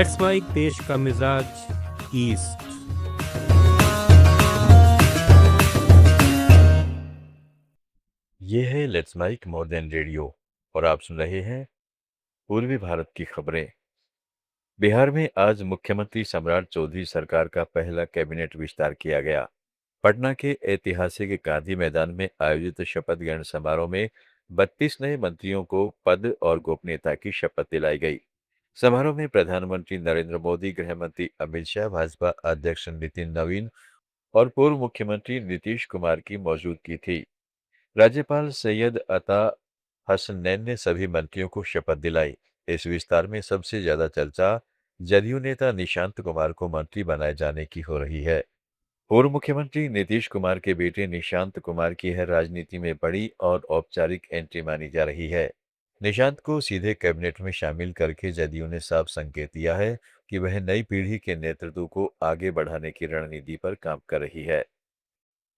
Let's mic देश का मिजाज ईस्ट। ये है let's mike more than radio और आप सुन रहे हैं पूर्वी भारत की खबरें। बिहार में आज मुख्यमंत्री सम्राट चौधरी सरकार का पहला कैबिनेट विस्तार किया गया। पटना के ऐतिहासिक गांधी मैदान में आयोजित शपथ ग्रहण समारोह में 32 नए मंत्रियों को पद और गोपनीयता की शपथ दिलाई गई। समारोह में प्रधानमंत्री नरेंद्र मोदी, गृह मंत्री अमित शाह, भाजपा अध्यक्ष नितिन नवीन और पूर्व मुख्यमंत्री नीतीश कुमार की मौजूदगी थी। राज्यपाल सैयद अता हसनैन ने सभी मंत्रियों को शपथ दिलाई। इस विस्तार में सबसे ज्यादा चर्चा जदयू नेता निशांत कुमार को मंत्री बनाए जाने की हो रही है। पूर्व मुख्यमंत्री नीतीश कुमार के बेटे निशांत कुमार की है राजनीति में बड़ी और औपचारिक एंट्री मानी जा रही है। निशांत को सीधे कैबिनेट में शामिल करके जदयू ने साफ संकेत दिया है कि वह नई पीढ़ी के नेतृत्व को आगे बढ़ाने की रणनीति पर काम कर रही है।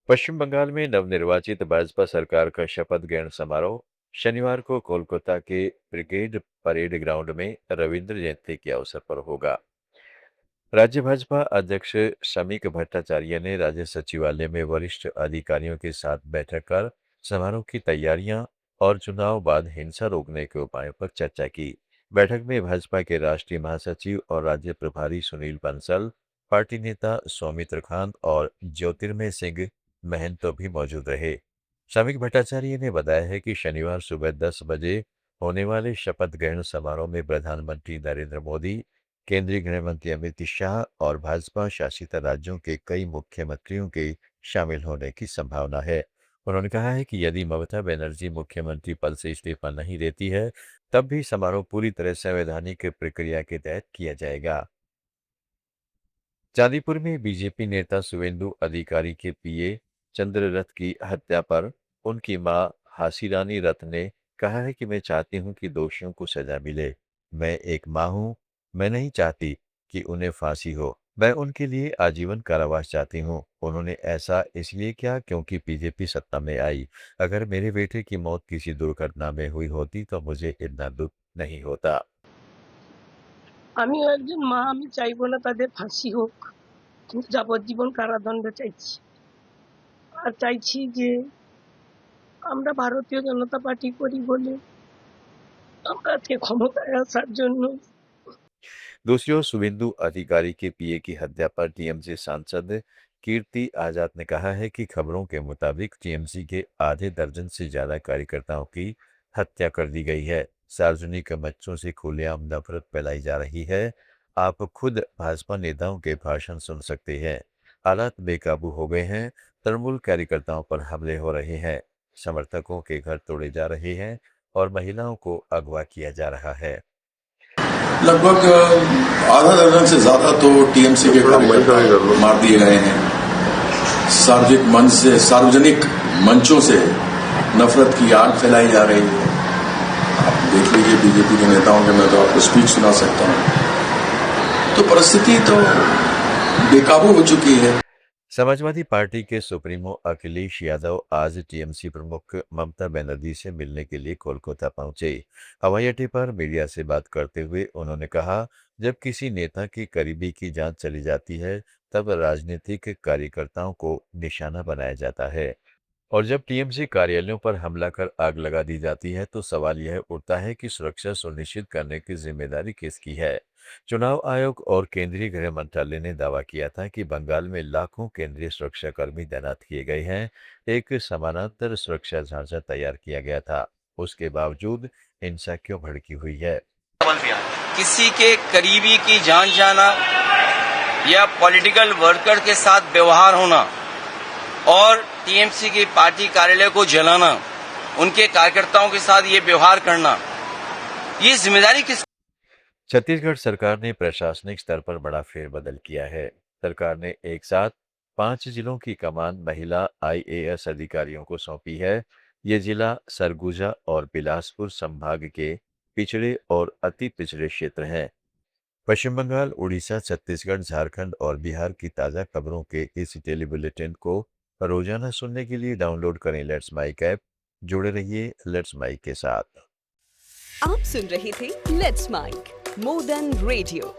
पश्चिम बंगाल में नवनिर्वाचित भाजपा सरकार का शपथ ग्रहण समारोह शनिवार को कोलकाता के ब्रिगेड परेड ग्राउंड में रविंद्र जयंती के अवसर पर होगा। राज्य भाजपा अध्यक्ष शमीक भट्टाचार्य ने राज्य सचिवालय में वरिष्ठ अधिकारियों के साथ बैठक कर समारोह की तैयारियां और चुनाव बाद हिंसा रोकने के उपायों पर चर्चा की। बैठक में भाजपा के राष्ट्रीय महासचिव और राज्य प्रभारी सुनील बंसल, पार्टी नेता सौमित्र खान और ज्योतिर्मय सिंह महंतो भी मौजूद रहे। शमीक भट्टाचार्य ने बताया है कि शनिवार सुबह 10 बजे होने वाले शपथ ग्रहण समारोह में प्रधानमंत्री नरेंद्र मोदी, केंद्रीय गृह मंत्री अमित शाह और भाजपा शासित राज्यों के कई मुख्यमंत्रियों के शामिल होने की संभावना है। उन्होंने कहा है कि यदि ममता बनर्जी मुख्यमंत्री पद से इस्तीफा नहीं देती है, तब भी समारोह पूरी तरह संवैधानिक प्रक्रिया के तहत किया जाएगा। चांदीपुर में बीजेपी नेता शुवेंदु अधिकारी के पीए चंद्ररथ की हत्या पर उनकी मां हासीरानी रथ ने कहा है कि मैं चाहती हूं कि दोषियों को सजा मिले। मैं एक मां हूं, मैं नहीं चाहती कि उन्हें फांसी हो। मैं उनके लिए आजीवन कारावास चाहती हूं। उन्होंने ऐसा इसलिए किया क्योंकि बीजेपी सत्ता में आई। अगर मेरे बेटे की मौत किसी दुर्घटना में हुई होती तो मुझे इतना दुख नहीं होता। আমিও একজন মা, আমি চাইবো না তাদের ফাঁসি হোক, কিন্তু যাবজ্জীবন কারাদণ্ড চাইছি। আর চাইছি যে আমরা ভারতীয় জনতা পার্টি করি বলে আমরা আজকে ক্ষমতায় আসার জন্য दूसरी ओर शुभेंदु अधिकारी के पीए की हत्या पर टीएमसी सांसद कीर्ति आजाद ने कहा है कि खबरों के मुताबिक टीएमसी के आधे दर्जन से ज्यादा कार्यकर्ताओं की हत्या कर दी गई है। सार्वजनिक मंचों से खुलेआम नफरत फैलाई जा रही है। आप खुद भाजपा नेताओं के भाषण सुन सकते हैं। हालात बेकाबू हो गए हैं। तृणमूल कार्यकर्ताओं पर हमले हो रहे हैं। समर्थकों के घर तोड़े जा रहे हैं और महिलाओं को अगवा किया जा रहा है। लगभग आधा दर्जन से ज्यादा तो टीएमसी के कार्यकर्ता मार दिए गए हैं। सार्वजनिक मंचों से नफरत की आग फैलाई जा रही है। आप देख लीजिए बीजेपी के नेताओं के, मैं तो आपको स्पीच सुना सकता हूं। तो परिस्थिति तो बेकाबू हो चुकी है। समाजवादी पार्टी के सुप्रीमो अखिलेश यादव आज टीएमसी प्रमुख ममता बनर्जी से मिलने के लिए कोलकाता पहुंचे। हवाई अड्डे पर मीडिया से बात करते हुए उन्होंने कहा, जब किसी नेता की करीबी की जांच चली जाती है तब राजनीतिक कार्यकर्ताओं को निशाना बनाया जाता है और जब टीएमसी कार्यालयों पर हमला कर आग लगा दी जाती है तो सवाल यह उठता है कि सुरक्षा सुनिश्चित करने की जिम्मेदारी किसकी है। चुनाव आयोग और केंद्रीय गृह मंत्रालय ने दावा किया था कि बंगाल में लाखों केंद्रीय सुरक्षाकर्मी तैनात किए गए हैं। एक समानांतर सुरक्षा ढांचा तैयार किया गया था। उसके बावजूद हिंसा क्यों भड़की हुई है? किसी के करीबी की जान जाना या पॉलिटिकल वर्कर के साथ व्यवहार होना और टीएमसी की पार्टी कार्यालय को जलाना, उनके कार्यकर्ताओं के साथ ये व्यवहार करना, ये जिम्मेदारी किस? छत्तीसगढ़ सरकार ने प्रशासनिक स्तर पर बड़ा फेरबदल किया है। सरकार ने एक साथ 5 जिलों की कमान महिला आईएएस अधिकारियों को सौंपी है। ये जिला सरगुजा और बिलासपुर संभाग के पिछड़े और अति पिछड़े क्षेत्र हैं। पश्चिम बंगाल, उड़ीसा, छत्तीसगढ़, झारखंड और बिहार की ताज़ा खबरों के इस टेली बुलेटिन को रोजाना सुनने के लिए डाउनलोड करें लेट्स माइक ऐप। जुड़े रहिए लेट्स माइक के साथ। आप सुन रहे थे let's mike more than radio.